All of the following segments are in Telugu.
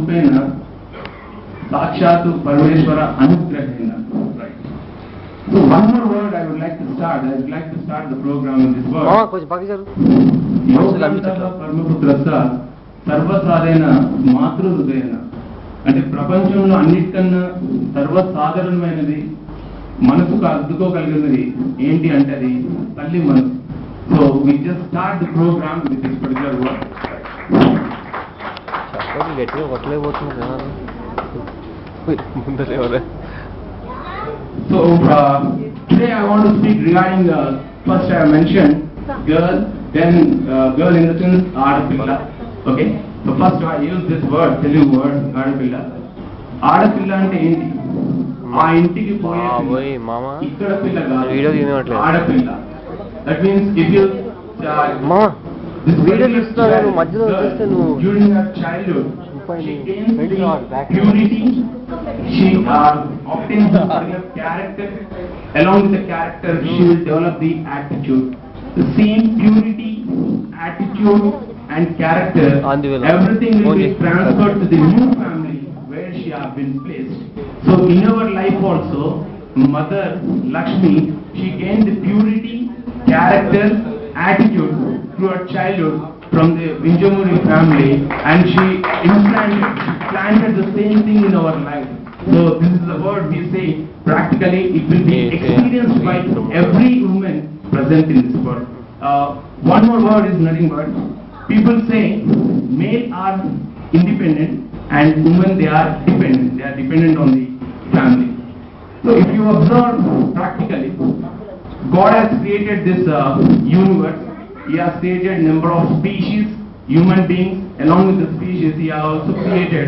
रूपेण साक्षात् परमेश्वर अनुग्रहेण. Right. So one more word I would like to start. I would like to start the program with this word. कुछ बाकी जरूर. योगंतः परमपुत्रस्य सर्वसाधेन मातृहृदयेन. అంటే ప్రపంచంలో అన్నిటికన్నా సర్వసాధారణమైనది మనసుకు అద్దుకోగలిగినది ఏంటి అంటే అది తల్లి మనసు. So we just start the program with this particular word. చెప్పండి గట్టిగా కొట్టలేకపోతుంది కదా. ముందరే ఎవరే. So today I want to speak regarding first I mentioned girl, then girl in the sense aadapilla. Okay. So first I use this word, Telugu word, aadapilla. Aadapilla ante enti? ఆ ఇంటికి పోయే మామా ఇక్కడ పిల్ల కాదు, వీడియో తీయట్లేదు. ఆడపిల్ల. That means if you మామా వీడియో తీస్తున్నావు మధ్యలో వచ్చేస్తే నువ్వు during her childhood she gains the purity, she obtains the particular character. Along with the character she will develop the attitude. The same purity, attitude and character, everything will be transferred to the new family where she has been placed. So in our life also, Mother Lakshmi, she gained the purity, character, attitude through her childhood from the Vinjamuri family, and she planted the same thing in our life. So this is the word we say practically it will be experienced by every woman present in this world. One more word is nothing but people say male are independent and women they are dependent on the family. So if you observe practically, God has created this universe. He has created number of species, human beings. Along with the species, He has also created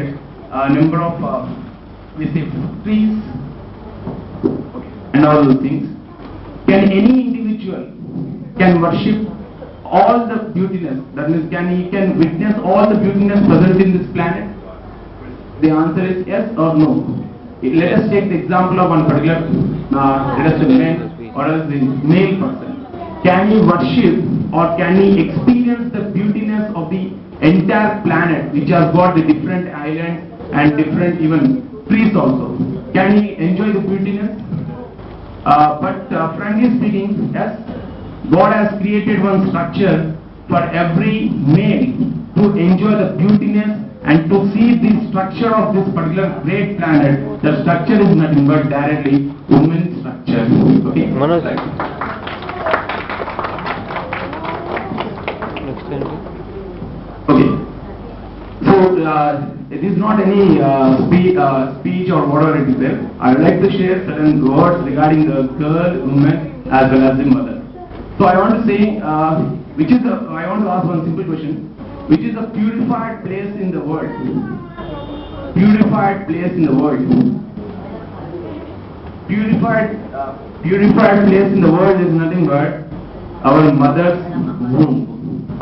a number of we say trees, okay, and all those things. Can any individual can worship all the beautiness? That means he can witness all the beautiness present in this planet? The answer is yes or no. Let us take the example of one particular let us say man or else the male person. Can he worship or can he experience the beautiness of the entire planet which has got the different islands and different even trees also? Can he enjoy the beautiness? But frankly speaking, yes, God has created one structure for every male to enjoy the beautiness and to see the structure of this particular great planet. The structure is nothing but directly women's structure. Okay. Okay. So it is not any speech or whatever it is there. I would like to share certain words regarding the girl, woman as well as the mother. So I want to say, I want to ask one simple question. Which is a purified place in the world? Purified place in the world. Purified place in the world is nothing but our mother's womb.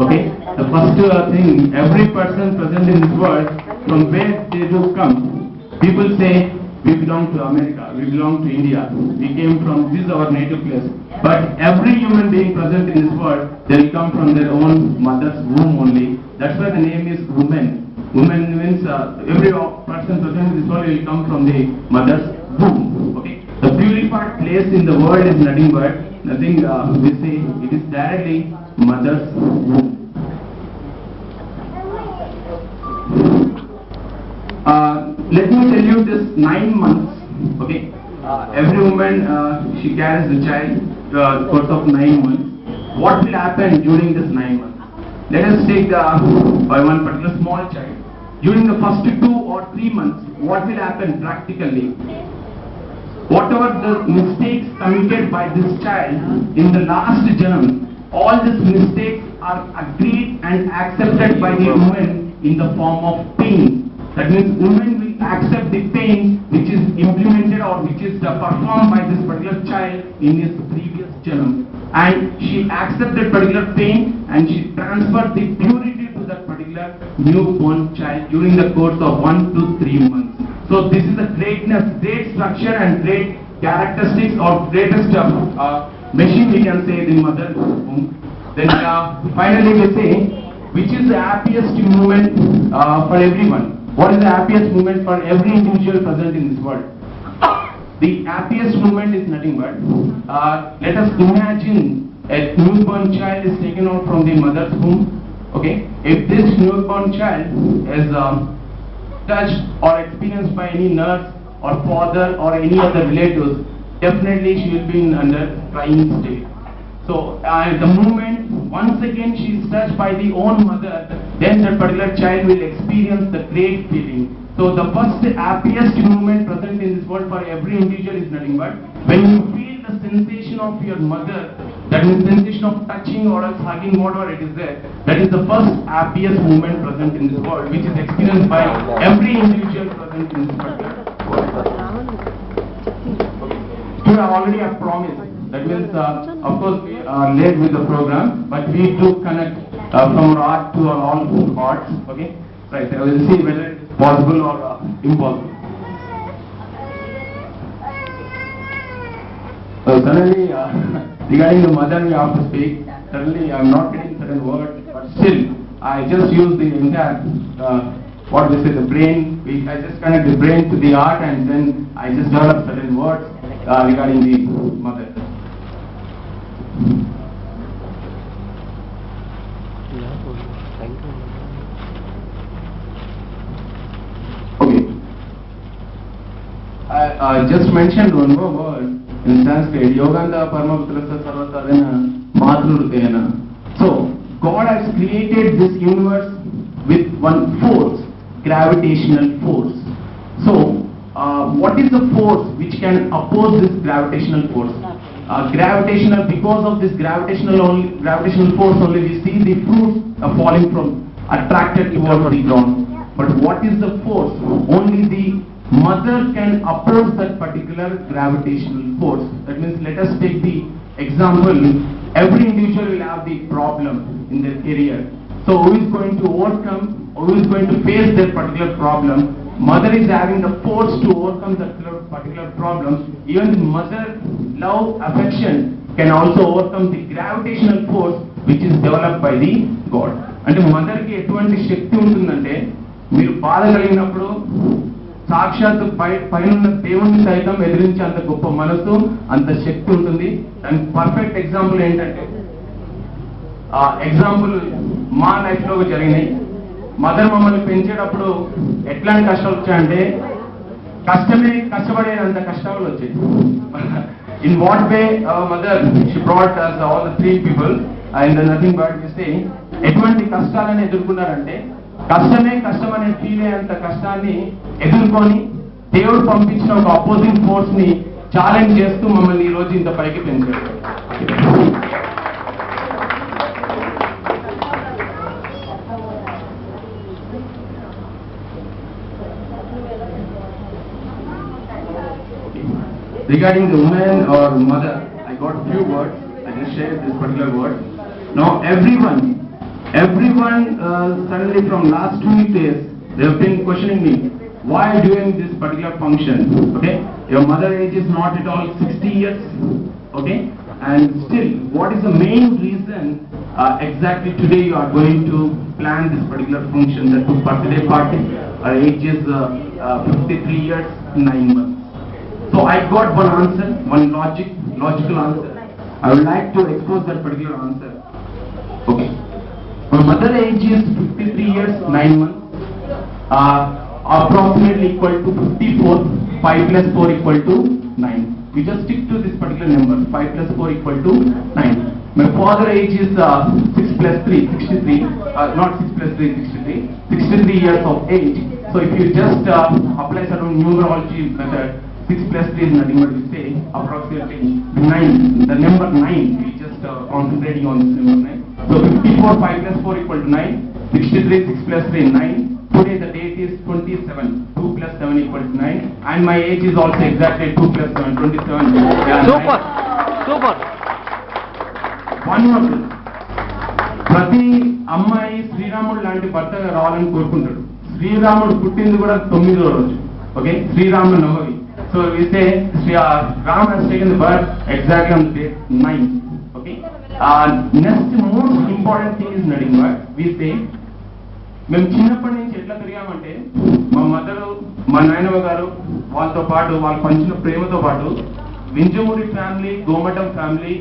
Okay? The first thing, every person present in this world, from where they do come, people say, we belong to America, we belong to India, we came from, this is our native place. But every human being present in this world, they will come from their own mother's womb only. That's why the name is woman. Woman means every person present in this world will come from the mother's womb. Okay? The purified place in the world is nothing but, we say, it is directly mother's womb. Let me tell you this 9 months, okay? Every woman, she carries the child, course of 9 months. What will happen during this 9 months? Let us take one particular small child. During the first 2 or 3 months, what will happen practically? Whatever the mistakes committed by this child in the last Janam, all these mistakes are agreed and accepted by the woman in the form of pain. That means woman will accept the pain which is implemented or which is performed by this particular child in his previous Janam. And she accepts that particular pain and she transfers the purity to that particular newborn child during the course of 1 to 3 months. So this is a great structure and great characteristics or greatest machine we can say the mother womb. Then finally we say which is the happiest moment for everyone. what is the happiest moment for every individual present in this world? The happiest moment is nothing but, let us imagine a newborn child is taken out from the mother's womb. Okay, if this newborn child is touched or experienced by any nurse or father or any other relatives, definitely she will be in under crying state. So the moment once again she is touched by the own mother, then that particular child will experience the great feeling. So the first happiest moment present in this world for every individual is nothing but when you feel the sensation of your mother, that means sensation of touching or else hugging, whatever it is there, that is the first happiest moment present in this world, which is experienced by every individual present in this world. Today already have promised, that means of course we are late with the program, but we do connect from our art to our all arts. Okay, right, I will see whether it is possible or impossible. So suddenly, regarding the mother we have to speak, suddenly I am not getting certain words, but still, I just use the entire, what we say, the brain, I just connect the brain to the art and then I just develop certain words regarding the mother. Okay. I just mentioned one more word. In Sanskrit, Yoganda Paramaputrasa Sarvatadena Matrurtena. So, God has created this universe with one force, gravitational force. So, what is the force which can oppose this gravitational force? Gravitational, because of this gravitational force only we see the fruits falling from, attracted towards the ground. But what is the force? Only the mother can oppose that particular gravitational force. That means let us take the example, every individual will have the problem in their career. So who is going to overcome, who is going to face that particular problem? Mother is having the force to overcome that particular problem. Even the mother love, affection can also overcome the gravitational force which is developed by the God. And the mother ki etuvanti shakti untundante, మీరు బాధ కలిగినప్పుడు సాక్షాత్ పైన దేవుని సైతం ఎదిరించే అంత గొప్ప మనసు, అంత శక్తి ఉంటుంది. దానికి పర్ఫెక్ట్ ఎగ్జాంపుల్ ఏంటంటే, ఎగ్జాంపుల్ మా లైఫ్ లో జరిగినాయి. మదర్ మమ్మల్ని పెంచేటప్పుడు ఎట్లాంటి కష్టాలు వచ్చాయంటే, కష్టపడేంత కష్టాలు వచ్చాయి. In what way mother she brought us all the three people and nothing but we say, ఎటువంటి కష్టాలను ఎదుర్కొన్నారంటే, కష్టం అనే ఫీల్ అయ్యేంత కష్టాన్ని ఎదుర్కొని దేవుడు పంపించిన ఒక అపోజింగ్ ఫోర్స్ ని ఛాలెంజ్ చేస్తూ మమ్మల్ని ఈ రోజు ఇంత పైకి పెంచారు. Regarding the woman or mother, I got few words. I just shared this particular word. Now everyone suddenly from last 2 days, they have been questioning me, why are you doing this particular function? Okay, your mother age is not at all 60 years. Okay, and still, what is the main reason exactly today you are going to plan this particular function, that birthday party? Her age is 53 years, 9 months. So I got one answer, one logical answer. I would like to expose that particular answer. Okay. My mother age is 53 years, 9 months, approximately equal to 54, 5 plus 4 equal to 9. We just stick to this particular number, 5 plus 4 equal to 9. My father age is 6 plus 3, 63, not 6 plus 3, 63 years of age. So if you just apply certain numerology method, 6 plus 3 is nothing but we say approximately 9, the number 9, we just concentrating on this number 9. So 54, 5 plus 4 equal to 9, 63, 6 plus 3, 9. Today the date is 27, 2 plus 7 equal to 9, and my age is also exactly 2 plus 7, 27. Yeah, Super! 9. Super! One more thing. ప్రతి అమ్మాయి శ్రీరాముడు లాంటి భర్తగా రావాలని కోరుకుంటాడు. శ్రీరాముడు పుట్టింది కూడా 9వ రోజు. Okay, Srirama Navami. So we say Ram has taken the birth exactly on the date 9. Okay. Next most important thing is nothing but we say మేము చిన్నప్పటి నుంచి ఎట్లా పెరిగామంటే మా మదరు మా నాయనమ్మ గారు వాళ్ళతో పాటు వాళ్ళు పంచిన ప్రేమతో పాటు వింజమూరి ఫ్యామిలీ, గోమటం ఫ్యామిలీ,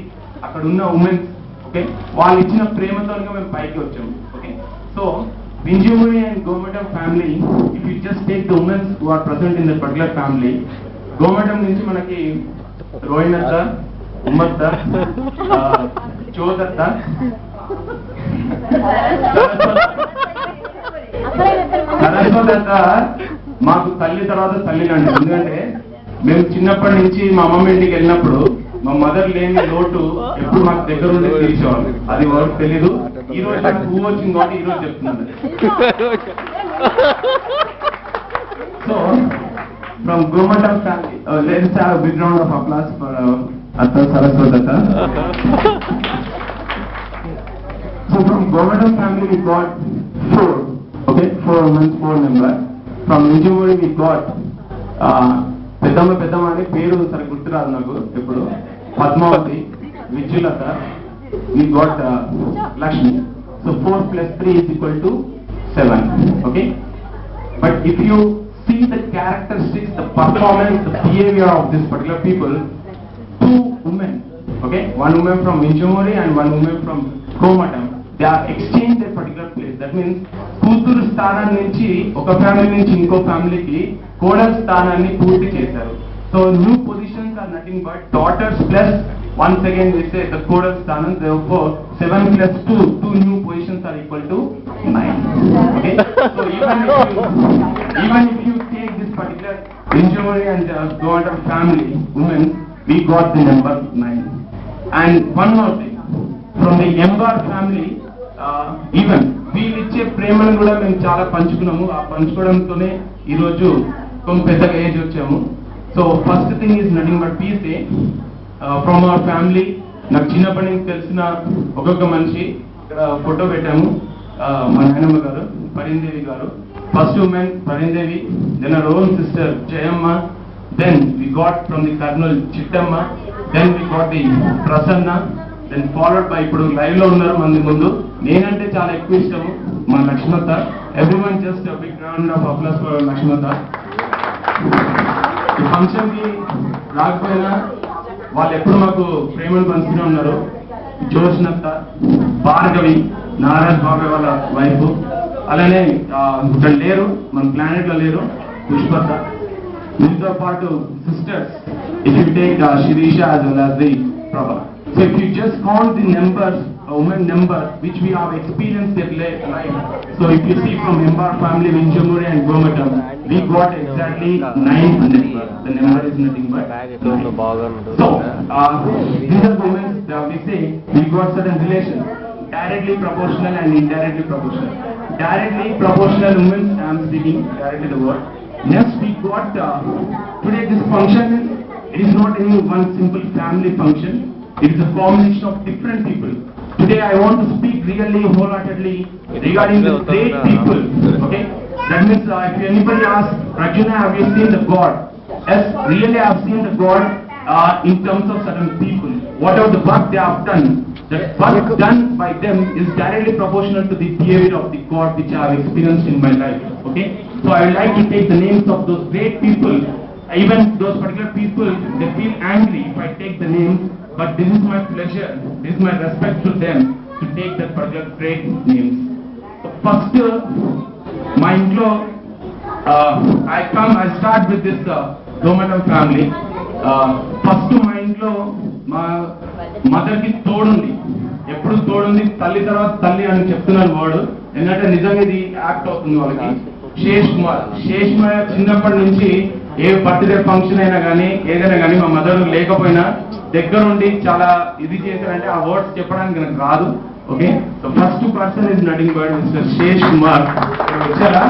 అక్కడ ఉన్న ఉమెన్స్, ఓకే, వాళ్ళు ఇచ్చిన ప్రేమతో మేము పైకి వచ్చాము. Okay, so Vinjamuri and Gomatam family, if you just take the womens who are present in the particular family, Gomatam నుంచి మనకి రోహిణత్త, ఉమ్మత్త, చోదత్త, సరస్వత మాకు తల్లి తర్వాత తల్లి లాంటి. ఎందుకంటే మేము చిన్నప్పటి నుంచి మా అమ్మమ్మ ఇంటికి వెళ్ళినప్పుడు మా మదర్ లేని లోటు ఎప్పుడు మాకు దగ్గర ఉండి తీర్చేవాళ్ళు. అది ఎవరికి తెలీదు. ఈ రోజు నాకు పువ్వు వచ్చింది కాబట్టి ఈ రోజు చెప్తున్నాను. So from Gomatam family, let's have a big round of applause for Atta Saraswata. So from Gomatam family we got 4, okay, 4 women, 4 members. From Vinjamuri we got పెద్దమ్మ అని పేరు సరే గుర్తురాదు నాకు ఎప్పుడు, Padmavati, విజులత, we got Lakshmi. So 4 plus 3 is equal to 7. Okay, but if you see the characteristics, the performance, the behavior of this particular people, 2 women, okay, 1 woman from Vinjamuri and 1 woman from Gomatam, they are exchanged their particular place. That means కూతురు స్థానం నుంచి ఒక ఫ్యామిలీ నుంచి ఇంకో ఫ్యామిలీకి కోడల స్థానాన్ని పూర్తి చేశారు. So new positions are nothing but daughters plus once again we say the కోడల స్థానం, therefore 7 plus 2 new positions are equal to 9. Okay, so even if you take this particular Vinjamuri and Gomatam family women, we got the number 9. And one more thing, from the Embar family, even వీళ్ళు ఇచ్చే ప్రేమను కూడా మేము చాలా పంచుకున్నాము. ఆ పంచుకోవడంతోనే ఈరోజు కొంచెం పెద్దగా ఏజ్ వచ్చాము. So first thing is nothing but పీసే ఫ్రమ్ అవర్ ఫ్యామిలీ. నాకు చిన్నప్పటి నుంచి తెలిసిన ఒక్కొక్క మనిషి ఇక్కడ ఫోటో పెట్టాము. మా నాయనమ్మ గారు పరిందేవి గారు, first women Parindevi, then our own sister Jayamma, then we got from the Kurnool Chittamma, then we got the Prasanna, then followed by ఇప్పుడు లైవ్ లో ఉన్నారు మంది ముందు నేనంటే చాలా ఎక్కువ ఇష్టము మా Lakshmatha. Everyone just big round of applause for Lakshmatha. ఈ ఫంక్షన్ కి రాకపోయినా వాళ్ళు ఎప్పుడు మాకు ప్రేమను పంచుతూనే ఉన్నారు. జోష్నత్త, భార్గవి, నారాయణ బాబాయ్ వాళ్ళ వైఫ్, అలానే ఇక్కడ లేరు, మన ప్లానెట్ లో లేరు, పుష్పత. దీంతో పాటు sisters, if you take Sirisha as well as the Prabha. So if you just count the numbers, women number which we have experienced their life. So if you see from Embar family, Vinjamuri and Gomatam, we got exactly 9 members. The number is nothing but 9. So these are women, we say we got certain relations, directly proportional and indirectly proportional. Directly proportional women, I am speaking directly the word. Next we got today this function, it is not any one simple family function. It is a combination of different people. Today I want to speak really wholeheartedly regarding the great people. Okay, that means if anybody asks, Rajuna, have you seen the God? Yes, really I have seen the God in terms of certain people. Whatever the work they have done, the work done by them is directly proportional to the behavior of the God which I have experienced in my life. Okay, so I would like to take the names of those great people. Even those particular people, they feel angry if I take the names, but this is my pleasure, this is my respect to them to take that particular great names. So first, my intro, I start with this Gomatam family. First my intro, మా మదర్కి తోడుంది, ఎప్పుడు తోడుంది, తల్లి తర్వాత తల్లి అని చెప్తున్నాను వర్డ్, ఎందుకంటే నిజంగా ఇది యాక్ట్ అవుతుంది వాళ్ళకి. శేష్ కుమార్ చిన్నప్పటి నుంచి ఏ బర్త్డే ఫంక్షన్ అయినా కానీ ఏదైనా కానీ మా మదర్ లేకపోయినా దగ్గరుండి చాలా ఇది చేశారంటే ఆ వర్డ్స్ చెప్పడానికి నాకు రాదు. Okay, so first person is nothing but mister Sesh Kumar. వచ్చారా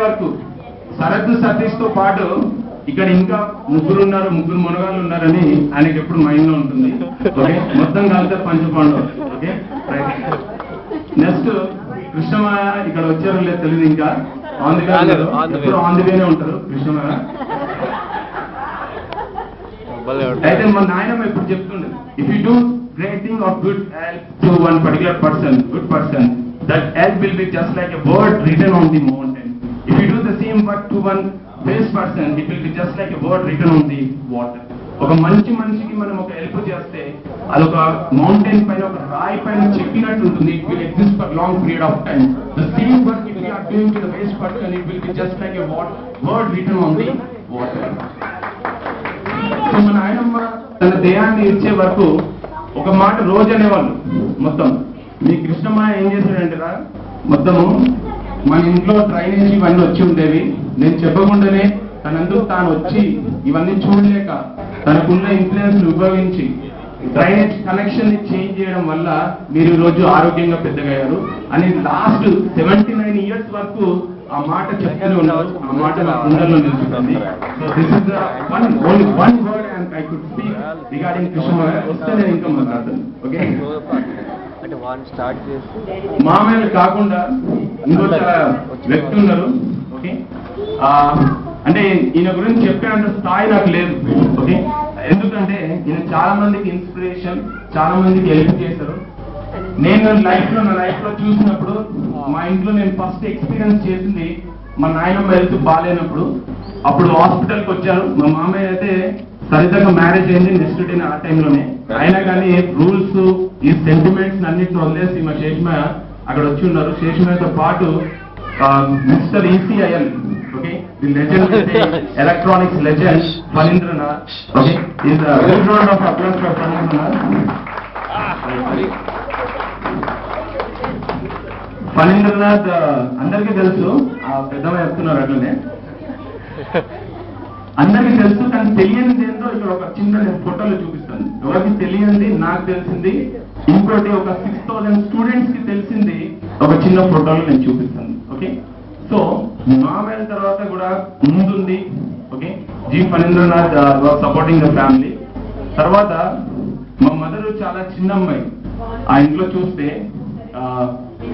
వరకు శరత్ సతీష్ తో పాటు ఇక్కడ ఇంకా ముగ్గురు మునగాళ్ళు ఉన్నారని ఆయనకి ఎప్పుడు మైండ్ లో ఉంటుంది. ఓకే, మొత్తం కలిస్తే పంచపాండవ్. ఓకే, నెక్స్ట్ కృష్ణమాయ ఇక్కడ వచ్చారో లేదు తెలియదు, ఇంకా ఆన్ ది వేనే ఉంటారు కృష్ణమాయ. అయితే మా నాయనమ్మ ఇప్పుడు చెప్తుండే, if you do great thing or good help to one particular person, good person, that help will be just like a word written on the mountain. If you do the same work to one base person, it will be just like a word written on the water. ఒక మంచి మనిషికి మనం ఒక హెల్ప్ చేస్తే అదొక మౌంటైన్ పైన ఒక రాయి పైన చెప్పినట్టు ఉంటుంది. It will exist for long period of time. The same work if you are doing to the waste person, it will be just like a word written on the water. So మన ఆయనమ్మ తన దేహాన్ని ఇచ్చే వరకు ఒక మాట రోజు అనేవాళ్ళు. మొత్తం మీ కృష్ణమాయ ఏం చేశాడంటరా, మొత్తము మన ఇంట్లో డ్రైనేజ్ ఇవన్నీ వచ్చి ఉండేవి. నేను చెప్పకుండానే తనందుకు తాను వచ్చి ఇవన్నీ చూడలేక తనకున్న ఇన్ఫ్లుయెన్స్ ఉపయోగించి డ్రైనేజ్ కనెక్షన్ ని చేంజ్ చేయడం వల్ల మీరు ఈరోజు ఆరోగ్యంగా పెద్దగయ్యారు అని లాస్ట్ 79 ఇయర్స్ వరకు ఆ మాట చెప్తూనే ఉన్నారు. ఆ మాట నా గుండెల్లో నిలుస్తుంది. So this is only one word and I could speak regarding Krishnamaya. వస్తే నేను ఇంకా మాట్లాడతాను. ఓకే, మామయ్యలు కాకుండా ఇంకో చాలా వ్యక్తి ఉన్నారు. ఓకే, అంటే ఈయన గురించి చెప్పేంత స్థాయి నాకు లేదు. ఓకే, ఎందుకంటే ఈయన చాలా మందికి ఇన్స్పిరేషన్, చాలా మందికి హెల్ప్ చేశారు. నేను నా లైఫ్ లో చూసినప్పుడు మా ఇంట్లో నేను ఫస్ట్ ఎక్స్పీరియన్స్ చేసింది మా నాయనమ్మ హెల్త్ బాగాలేనప్పుడు. అప్పుడు హాస్పిటల్కి వచ్చారు. మా మామయ్య అయితే సరితగా మ్యారేజ్ అయింది నెక్స్ట్ డే ఆ టైంలోనే. అయినా కానీ రూల్స్ ఈ సెంటిమెంట్స్ అన్నింటిని వదిలేసి మా శేషమయ్య అక్కడ వచ్చి ఉన్నారు. శేషమయ్యతో పాటు mister ECIL, okay, the legend, electronics legend, Fanindranath, okay, is a good round of applause for Fanindranath. Fanindranath అందరికీ తెలుసు, పెద్దమ్మ చెప్తున్నారు అట్లనే అందరికీ తెలుసు. కానీ తెలియనిది ఏంటో ఇక్కడ ఒక చిన్న నేను ఫోటోలో చూపిస్తాను. ఎవరికి తెలియంది నాకు తెలిసింది, ఇంకోటి ఒక 6000 స్టూడెంట్స్ కి తెలిసింది ఒక చిన్న ఫోటోలో నేను చూపిస్తాను. ఓకే, సో మామయ్య తర్వాత కూడా ముందుంది. Okay, G Phanindranath supporting the family. తర్వాత మా మదర్ చాలా చిన్న అమ్మాయి. ఆ ఇంట్లో చూస్తే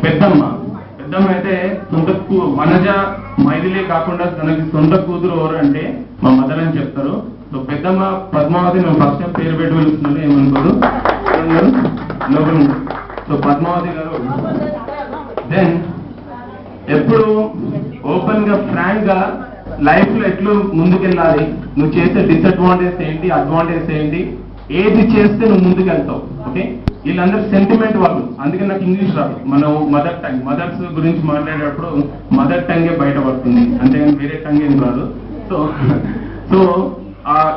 పెద్దమ్మ అయితే సొంత వనజ మైథిలే కాకుండా తనకి సొంత కూతురు ఎవరు అంటే మా మదర్ అని చెప్తారు. సో పెద్దమ్మ పద్మావతి, మేము ఫస్ట్ టైం పేరు పెట్టి వెళ్తున్నాను, ఏమనుకోరు. సో పద్మావతి గారు దెన్ ఎప్పుడు ఓపెన్ గా ఫ్రాంక్ గా లైఫ్ లో ఎట్లు ముందుకెళ్ళాలి, నువ్వు చేసే డిసడ్వాంటేజ్ ఏంటి, అడ్వాంటేజ్ ఏంటి, ఏది చేస్తే నువ్వు ముందుకెళ్తావు. ఓకే, వీళ్ళందరూ సెంటిమెంట్ వాళ్ళు. అందుకే నాకు ఇంగ్లీష్ రాదు. మనం మదర్ టంగ్, మదర్స్ గురించి మాట్లాడేటప్పుడు మదర్ టంగే బయటపడుతుంది, అంతేగాని వేరే టంగ్ ఏం రాదు. సో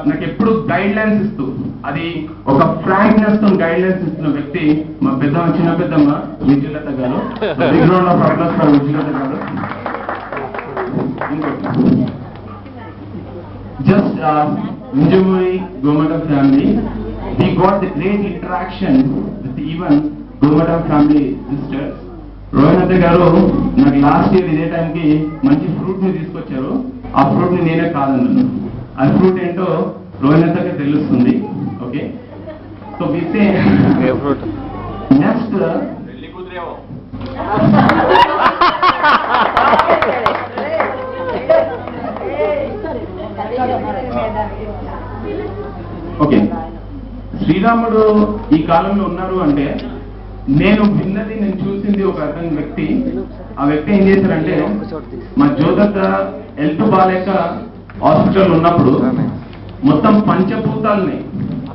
నాకు ఎప్పుడు గైడ్ లైన్స్ ఇస్తూ, అది ఒక ఫ్రాంక్నెస్ తో గైడ్ లైన్స్ ఇస్తున్న వ్యక్తి మా పెద్దమ్మ, చిన్న పెద్దమ్మ విజయలత గారు. బ్యాక్గ్రౌండ్ ఆఫ్ అప్లాస్ ఫర్ విజయలత గారు. Just Vijayamuri Gomatam family, we got the great interaction with even Gomatam family sisters. రోహిణత గారు నాకు లాస్ట్ ఇయర్ ఇదే టైంకి మంచి ఫ్రూట్ ని తీసుకొచ్చారు. ఆ ఫ్రూట్ ని నేనే కాదన్నాను. ఆ ఫ్రూట్ ఏంటో రోహిణతకి తెలుస్తుంది. ఓకే, సో విసే నెక్స్ట్ ఓకే, శ్రీరాముడు ఈ కాలంలో ఉన్నారు అంటే నేను విన్నది, నేను చూసింది ఒక అతని వ్యక్తి. ఆ వ్యక్తి ఏం చేశారంటే మా జ్యోతక్క హెల్త్ బాలేక హాస్పిటల్ ఉన్నప్పుడు మొత్తం పంచభూతాలని,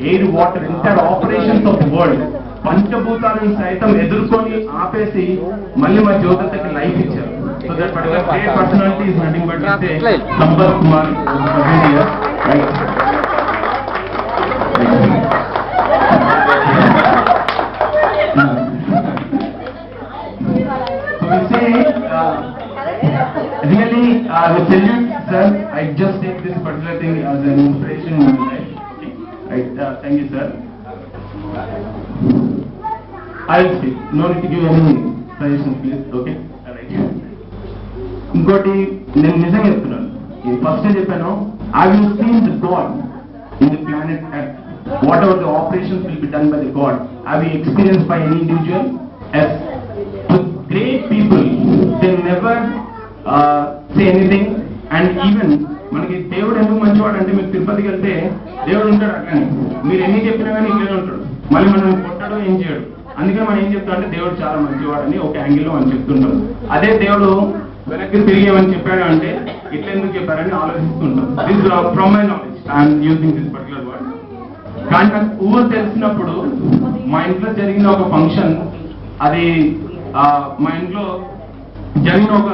air, water, entire operations of world, పంచభూతాలను సైతం ఎదుర్కొని ఆపేసి మళ్ళీ మా జ్యోతక్కకి లైఫ్ ఇచ్చారు. So that particular great personality is nothing but Sampath Kumar. Really, I salute, sir. I just take this particular thing as an inspiration in my life. Okay? Right. Thank you, sir. I'll speak. No need to give any suggestions, please. Okay? All right. ఇంకోటి నేను నిజంగా చెప్తున్నాను. ఫస్ట్ చెప్పాను, I will see the God in the planet Earth. Whatever the operations will be done by the God, have you experienced by any individual? Yes. With great people, they never say anything. And even మనకి దేవుడు ఎందుకు మంచివాడు అంటే, మీరు తిరుపతికి వెళ్తే దేవుడు ఉంటాడు అట్లనే, మీరు ఎన్ని చెప్పినా కానీ ఇక్కడే ఉంటాడు. మళ్ళీ మనం కొట్టడు ఏం చేయడు. అందుకని మనం ఏం చెప్తాం అంటే దేవుడు చాలా మంచివాడని ఒక యాంగిల్లో మనం చెప్తుంటాం. అదే దేవుడు వెనక్కి తిరిగేమని చెప్పాడు అంటే ఇట్లా ఎందుకు చెప్పారని ఆలోచిస్తుంటాం. This from my knowledge I'm using this particular word. కానీ నాకు ఊరు తెలిసినప్పుడు మా ఇంట్లో జరిగిన ఒక ఫంక్షన్, అది మా ఇంట్లో జరిగిన ఒక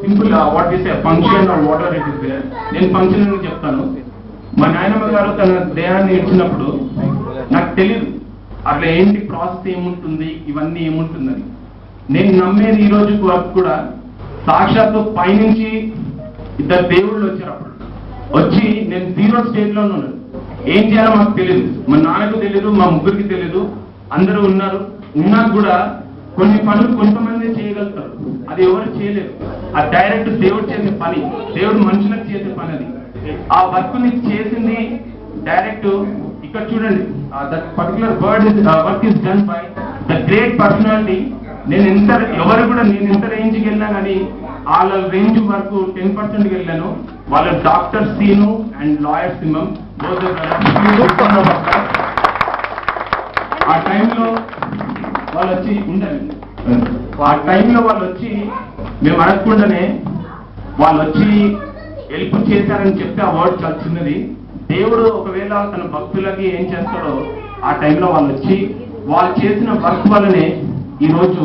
simple what is a function or whatever it is there. నేను ఫంక్షన్ అని చెప్తాను. మా నాయనమ్మ గారు తన దేహాన్ని ఇచ్చినప్పుడు నాకు తెలియదు అట్లా ఏంటి ప్రాసెస్ ఏముంటుంది, ఇవన్నీ ఏముంటుందని. నేను నమ్మేది ఈ రోజు వరకు కూడా సాక్షాత్తు పైనుంచి ఇద్దరు దేవుళ్ళు వచ్చారు. అప్పుడు వచ్చి నేను 0 స్టేజ్ లో ఉన్నాను. ఏం చేయాలో మాకు తెలియదు, మా నాన్నకు తెలియదు, మా ముగ్గురికి తెలియదు. అందరూ ఉన్నారు, ఉన్నా కూడా కొన్ని పనులు కొంతమంది చేయగలుగుతారు, అది ఎవరు చేయలేరు. ఆ డైరెక్ట్ దేవుడు చేసే పని, దేవుడు మనుషులకు చేసే పని. అది ఆ వర్క్ ని చేసింది డైరెక్ట్. ఇక్కడ చూడండి, that particular work is done by the great personality. నేను ఎవరు కూడా నేను ఎంత రేంజ్కి వెళ్ళినా కానీ వాళ్ళ రేంజ్ వరకు 10% వెళ్ళాను. వాళ్ళ డాక్టర్ సీను అండ్ లాయర్ సింహం. ఆ టైంలో వాళ్ళు వచ్చి ఉండాలి. ఆ టైంలో వాళ్ళు వచ్చి మేము అడగకుండానే వాళ్ళు వచ్చి హెల్ప్ చేశారని చెప్తే ఆ వర్డ్ చాలా చిన్నది. దేవుడు ఒకవేళ తన భక్తులకి ఏం చేస్తాడో ఆ టైంలో వాళ్ళు వచ్చి వాళ్ళు చేసిన వర్క్ వల్లనే ఈరోజు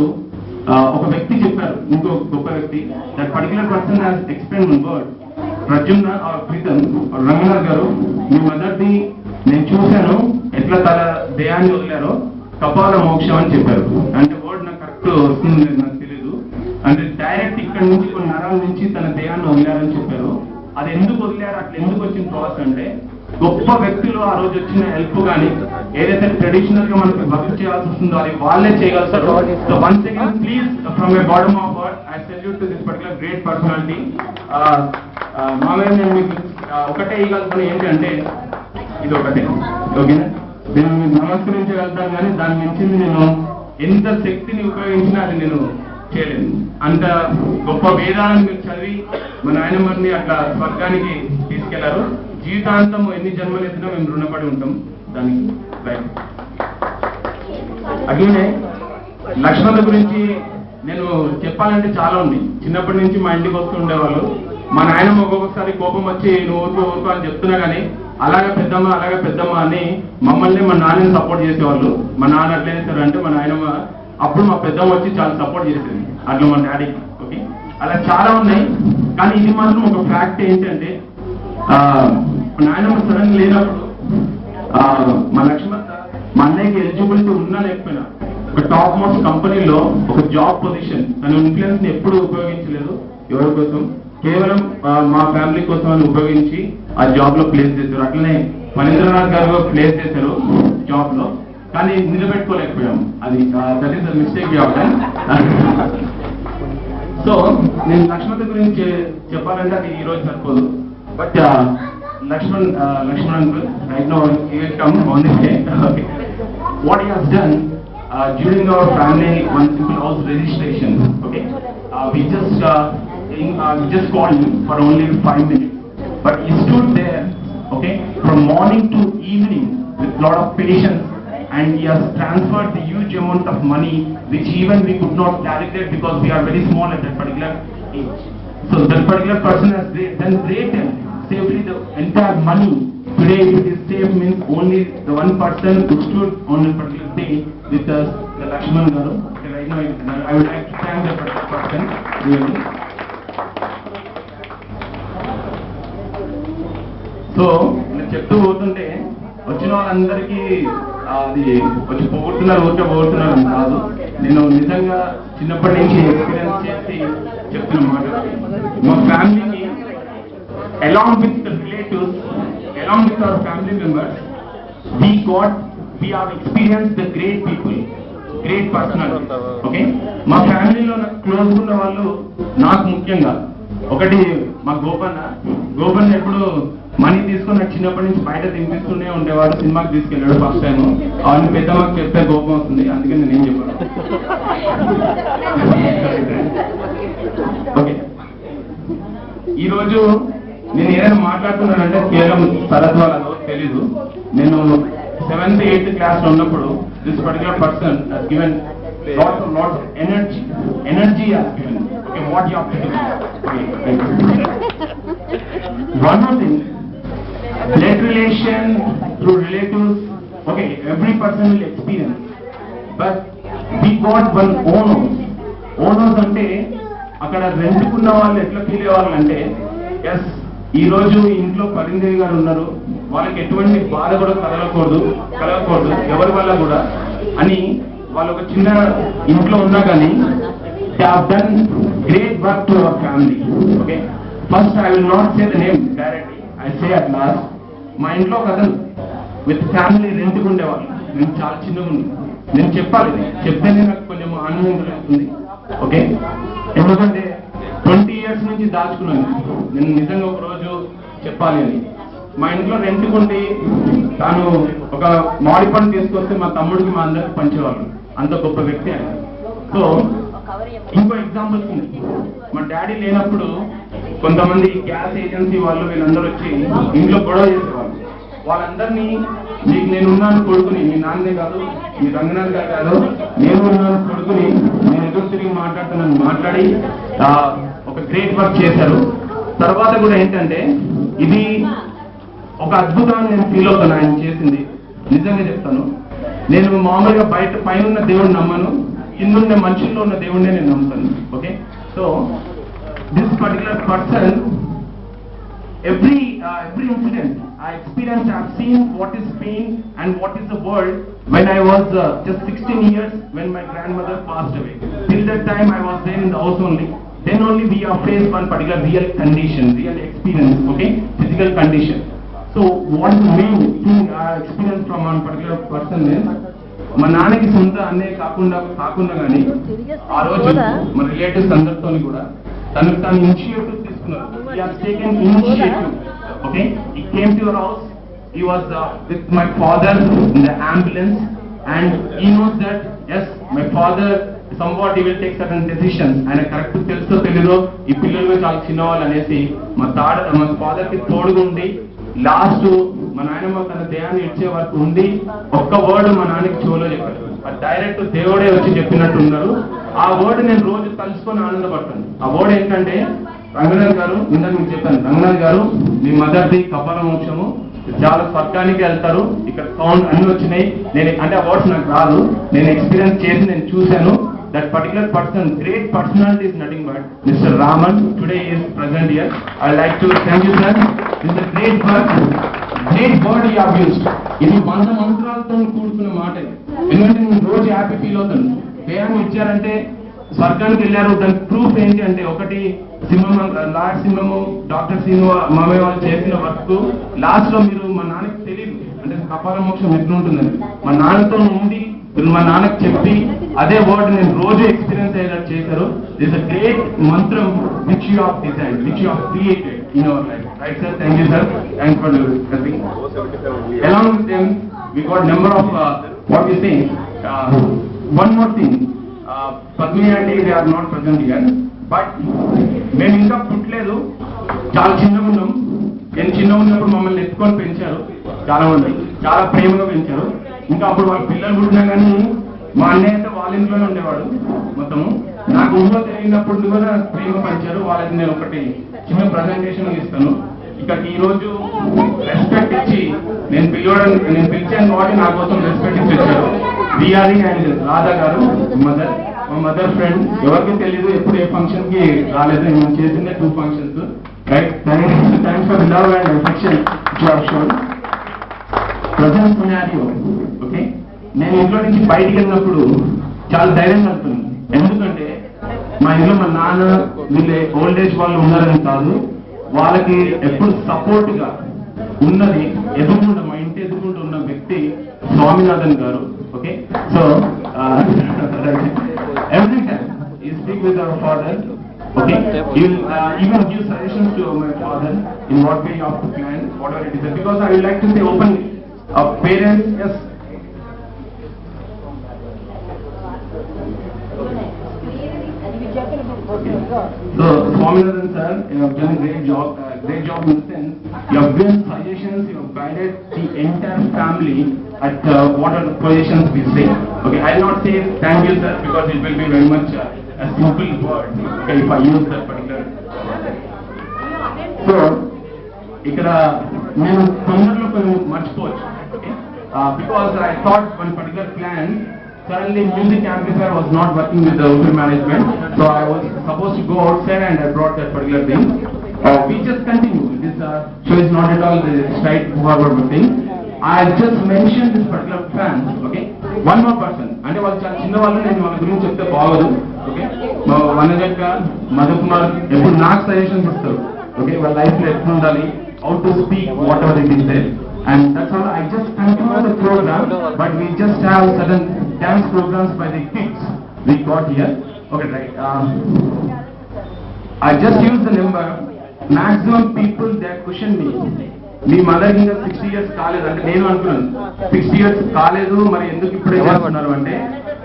ఒక వ్యక్తి చెప్పారు, ఇంకో గొప్ప వ్యక్తి, that particular person has explain one word. Pradyumna Preetham Ranganath garu, మీ మదర్ది నేను చూశాను ఎట్లా తన దేహాన్ని వదిలారో, కపాల మోక్షం అని చెప్పారు. అంటే వర్డ్ నాకు కరెక్ట్ వస్తుంది నాకు తెలియదు. అంటే డైరెక్ట్ ఇక్కడ నుంచి కొన్ని నరాల నుంచి తన దేహాన్ని వదిలారని చెప్పారు. అది ఎందుకు వదిలారు, అట్లా ఎందుకు వచ్చిన ప్రాసెస్ అంటే గొప్ప వ్యక్తులు ఆ రోజు వచ్చిన హెల్ప్ కానీ ఏదైతే ట్రెడిషనల్ గా మనకు వర్క్ చేయాల్సి వస్తుందో అది వాళ్ళే చేయగలుగుతారు. So once again please from my bottom of heart I salute to this particular great personality. మామయ్య నేను మీకు ఒకటే ఇవ్వగలుగుతాను ఏంటంటే ఇది ఒకటే, ఓకేనా? నేను మీకు నమస్కరించగలుగుతాను కానీ దాని మించింది నేను ఎంత శక్తిని ఉపయోగించినా అది నేను చేయలేదు. అంత గొప్ప వేదాలను మీరు చదివి మా నాయనమ్మని అట్లా స్వర్గానికి తీసుకెళ్లారు. జీవితాంతం ఎన్ని జన్మలు ఎత్తినా మేము రుణపడి ఉంటాం దానికి. రైట్. అట్లనే లక్ష్మణ గురించి నేను చెప్పాలంటే చాలా ఉంది. చిన్నప్పటి నుంచి మా ఇంటికి వస్తూ ఉండేవాళ్ళు. మా నాయనమ్మ ఒక్కొక్కసారి కోపం వచ్చి నువ్వు ఊరుకో అని చెప్తున్నా కానీ అలాగే పెద్దమ్మ అని మమ్మల్ని మా నాన్నని సపోర్ట్ చేసేవాళ్ళు. మా నాన్న అట్లా చేస్తారు అంటే మా నాయనమ్మ అప్పుడు మా పెద్దమ్మ వచ్చి చాలా సపోర్ట్ చేసేది, అట్లా మా డాడీకి. ఓకే, అలా చాలా ఉన్నాయి. కానీ ఇది మాత్రం ఒక ఫ్యాక్ట్ ఏంటంటే నాయనమ్మ సడన్ లేనప్పుడు మా లక్ష్మణ మా అన్నయ్యకి ఎలిజిబిలిటీ ఉన్నా లేకపోయినా ఒక టాప్ మోస్ట్ కంపెనీలో ఒక జాబ్ పొజిషన్, తన ఇన్ఫ్లుయెన్స్ ని ఎప్పుడు ఉపయోగించలేదు ఎవరి కోసం, కేవలం మా ఫ్యామిలీ కోసం అని ఉపయోగించి ఆ జాబ్ లో ప్లేస్ చేశారు. అట్లనే మహేంద్రనాథ్ గారు ప్లేస్ చేశారు జాబ్ లో, కానీ నిలబెట్టుకోలేకపోయాం. అది that is the mistake job. So నేను లక్ష్మణ గురించి చెప్పాలంటే అది ఈ రోజు సరిపోదు. But Lakshman uncle, right now he will come on this day. Okay. What he has done during our family one simple house registration. Okay, we just called him for only 5 minutes, but he stood there, okay, from morning to evening with lot of patience, and he has transferred the huge amount of money which even we could not calculate because we are very small at that particular age. So that particular person has done great and saved the entire money. Today if it is saved means only the one person who stood on a particular day with us, the Lakshman Garu. Okay, right now I would like to thank that particular person really. So నేను చెప్తూ పోతుంటే వచ్చిన వాళ్ళందరికీ అది వచ్చి పోగొడుతున్నారు కాదు, నేను నిజంగా చిన్నప్పటి నుంచి ఎక్స్పీరియన్స్ చేసి చెప్తున్నమాట. మా ఫ్యామిలీని along with the relatives, along with our family members, we have experienced the great people, great personalities. Okay, మా ఫ్యామిలీలో నాకు క్లోజ్ ఉన్న వాళ్ళు నాకు ముఖ్యంగా ఒకటి మా గోపన్న ఎప్పుడు మనీ తీసుకొని నాకు చిన్నప్పటి నుంచి బయట తినిపిస్తూనే ఉండేవాడు. సినిమాకి తీసుకెళ్ళాడు ఫస్ట్ టైం. అవన్నీ పెద్దమ్మకి చెప్తే కోపం వస్తుంది, అందుకని నేనేం చెప్పాను. ఓకే, ఈరోజు నేను ఏదైనా మాట్లాడుతున్నానంటే కేవలం సరస్వాలలో తెలీదు. నేను 7th 8th క్లాస్ లో ఉన్నప్పుడు this particular person has given lots of energy. Energy has given. Okay, what you have to do. Okay, thank you. One more thing, blood relation through relatives, okay, every person will experience. But we got one onos. Onos అంటే అక్కడ రెంట్కున్న వాళ్ళు ఎట్లా ఫీల్ అయ్యేవాళ్ళు అంటే, ఎస్ ఈ రోజు ఇంట్లో పరిదేవి గారు ఉన్నారు, వాళ్ళకి ఎటువంటి బాధ కూడా కలగకూడదు ఎవరి వల్ల కూడా అని వాళ్ళు ఒక చిన్న ఇంట్లో ఉన్నా కానీ they have done great work to our family. Okay, first I will not say the name directly, I say at last. మా ఇంట్లో ఒక అతను విత్ ఫ్యామిలీ రెంట్కు ఉండేవాళ్ళు. నేను చాలా చిన్నగా ఉంది, నేను చెప్పాలి, చెప్తేనే నాకు కొంచెం ఆనందం కలుగుతుంది. ఓకే, ఎందుకంటే 20 years నుంచి దాచుకున్నాను నేను నిజంగా ఒక రోజు చెప్పాలి అని. మా ఇంట్లో రెంట్కుండి తాను ఒక మామిడి పండు తీసుకొస్తే మా తమ్ముడికి మా అందరికి పంచేవాళ్ళు, అంత గొప్ప వ్యక్తి ఆయన. సో ఇంకో ఎగ్జాంపుల్స్ ఉంది. మా డాడీ లేనప్పుడు కొంతమంది గ్యాస్ ఏజెన్సీ వాళ్ళు వీళ్ళందరూ వచ్చి ఇంట్లో గొడవ చేసేవాళ్ళు. వాళ్ళందరినీ మీకు నేను ఉన్నాను కొడుకుని, మీ నాన్నే కాదు, మీ రంగనాథ్ గారు కాదు, నేను ఉన్నాను కొడుకుని, నేను ఎదురు తిరిగి మాట్లాడుతున్నాను మాట్లాడి ఒక గ్రేట్ వర్క్ చేశారు. తర్వాత కూడా ఏంటంటే ఇది ఒక అద్భుతాన్ని నేను ఫీల్ అవుతాను ఆయన చేసింది. నిజంగా చెప్తాను, నేను మామూలుగా బయట పైన ఉన్న దేవుడిని నమ్మను, కింద మనుషుల్లో ఉన్న దేవుడినే నేను నమ్ముతాను. Okay, so this particular person every incident I experienced, I have seen what is pain and what is the world. When I was just 16 years, when my grandmother passed away, till that time I was there in the house only. Then only we have faced one particular real condition, real experience, okay, physical condition. So what the main thing I experienced from one particular person is, మా నాన్నకి సొంత అన్నే కాకుండా కానీ ఆ రోజు మన రిలేటివ్స్ అందరితో కూడా తనకు తాను ఇనిషియేటివ్ తీసుకున్నారు. He has taken initiative. Okay, he came to your house. He was with my father in the ambulance, and he knows that yes, my father somewhat he will take certain decisions. ఆయన కరెక్ట్ తెలుసో తెలీదో ఈ పిల్లలు చాలా చిన్నవాళ్ళు అనేసి మా ఫాదర్ కి తోడుగుండి లాస్ట్ మా నాయనమ్మ తన దేహాన్ని ఇచ్చే వరకు ఉండి ఒక్క వర్డ్ మా నాన్నకి చెవులో చెప్పారు. అది డైరెక్ట్ దేవుడే వచ్చి చెప్పినట్టు ఉన్నారు. ఆ వర్డ్ నేను రోజు తలుసుకొని ఆనందపడతాను. ఆ వర్డ్ ఏంటంటే, రంగనాథ్ గారు, ఇందాక మీకు చెప్పాను, రంగనాథ్ గారు మీ మదర్ది కపాల మోక్షము, చాలా స్వర్గానికి వెళ్తారు, ఇక్కడ సౌండ్ అన్ని వచ్చినాయి. నేను అంటే ఆ వర్డ్స్ నాకు రాదు, నేను ఎక్స్పీరియన్స్ చేసి నేను చూశాను. That particular person, great personality is nothing but Mr. Raman. Today he is present here. I would like to thank you, sir. This is a great work, great word you have used. ఇది 100 మంత్రాలతో కూడుకున్న మాట. ఎందుకంటే నేను రోజు హ్యాపీ ఫీల్ అవుతాను. దేహాన్ని ఇచ్చారంటే స్వర్గానికి వెళ్ళారు. దానికి ప్రూఫ్ ఏంటి అంటే, ఒకటి సింహం, లార్డ్ సింహము, డాక్టర్ సింహ మామయ్య వాళ్ళు చేసిన వర్క్ లాస్ట్ లో మీరు మా నాన్నకి తెలియదు అంటే కపాల మోక్షం ఎట్లుంటుందని మా నాన్నతో ఉండి మా నాన్నకు చెప్పి అదే వర్డ్ నేను రోజు ఎక్స్పీరియన్స్ అయ్యేలా చేశారు. దిస్ అ గ్రేట్ మంత్రం which you have designed, which you have created in our life. Right sir, thank you sir, thanks for everything. Along with them we got number of what we say, one more thing, Padmini aunty they are not present here, but మేము ఇంకా పుట్టలేదు, చాలా చిన్నగా ఉన్నాం. నేను చిన్నగా ఉన్నప్పుడు మమ్మల్ని ఎత్తుకొని పెంచారు చాలా మంది, చాలా ప్రేమగా పెంచారు. ఇంకా అప్పుడు వాళ్ళ పిల్లలు పుట్టినా కానీ మా అన్నయ్య అయితే వాళ్ళ ఇంట్లోనే ఉండేవాడు మొత్తము. నాకు ఊహో తెలియనప్పుడు కూడా ప్రేమ పంచారు. వాళ్ళకి నేను ఒకటి చిన్న ప్రజెంటేషన్ ఇస్తాను. ఇక్కడ ఈ రోజు రెస్పెక్ట్ ఇచ్చి నేను పిలిచాను కాబట్టి నా కోసం రెస్పెక్ట్ ఇచ్చి వచ్చారు. విఆర్ఈ అండ్ రాధా గారు, మదర్, మా మదర్ ఫ్రెండ్. ఎవరికి తెలీదు, ఎప్పుడు ఏ ఫంక్షన్ కి రాలేదు. నేను చేసిందే 2 functions. Right, thanks for love and affection you have shown. Present scenario, okay, నేను ఇంట్లో నుంచి బయటికి వెళ్ళినప్పుడు చాలా ధైర్యం కలుగుతుంది. ఎందుకంటే మా ఇంట్లో మా నాన్న వీళ్ళే ఓల్డ్ ఏజ్ వాళ్ళు ఉన్నారని కాదు, వాళ్ళకి ఎప్పుడు సపోర్ట్ గా ఉన్నది ఎదుగుండా, మా ఇంటి ఎదుగుండా ఉన్న వ్యక్తి స్వామినాథన్ గారు. Okay, so every time you speak with our father. Okay, you will even give suggestions to my father in what way you have to plan, whatever it is. Because I would like to say openly, parents, yes. Okay. So, Swaminathan sir, you have done a great job in the sense, you have given suggestions, you have guided the entire family at what are the positions we say. Okay, I will not say thank you sir, because it will be very much a simple word, okay, if I use that particular. So, ఇక్కడ నేను తొందరలో కొంచెం మర్చిపోవచ్చు, okay, because I thought one particular plan. Suddenly music amplifier was not working with the hotel management, so I was supposed to go outside and I brought that particular thing. We just continue. This show is not at all the straightforward thing. I just mentioned this particular plan, okay. One more person, అంటే వాళ్ళు చాలా చిన్న వాళ్ళు, నేను వాళ్ళ గురించి చెప్తే బాగోదు, ఓకే. వనజక్క మధుకుమార్ ఎప్పుడు నాకు సజెషన్స్ ఇస్తారు, ఓకే, వాళ్ళ లైఫ్ లో ఎట్లా ఉండాలి, how to speak, whatever it is there. And that's all. I just continue the program, but we just have certain dance programs by the kids we got here. Okay, right. I just use the number. Maximum people that question me. Me mother ఇంకా 60 years కాలేదు అంటే నేను అనుకున్నాను 60 years కాలేదు మరి ఎందుకు ఇప్పుడే చేస్తున్నారు అంటే,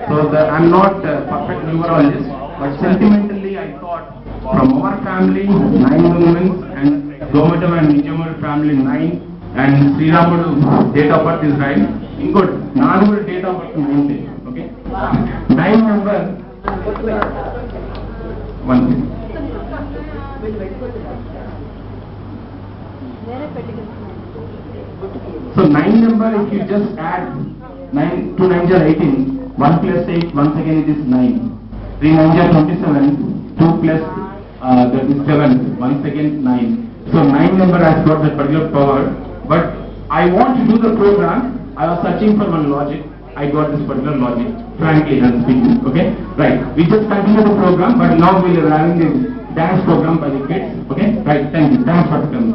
so I'm not perfect numerologist, but sentimentally I thought from our family 9 women and Gomatam and Nijamur family 9. And Sriramudu date of birth is 9. Ingot Nadu date of birth 9. Okay. 9 number 1. So 9 number, if you just add 9 2 9s are 18. 1 plus 8 once again it is 9. 3 9s are 27. 2 plus that is 7. Once again 9. So 9 number has got that particular power. But I want to do the program. I was searching for one logic. I got this particular logic. Frankly, I'm speaking. Okay, right. We just continue the program, but now we are having the dance program by the kids. Okay, right. Thank you. Thanks for coming.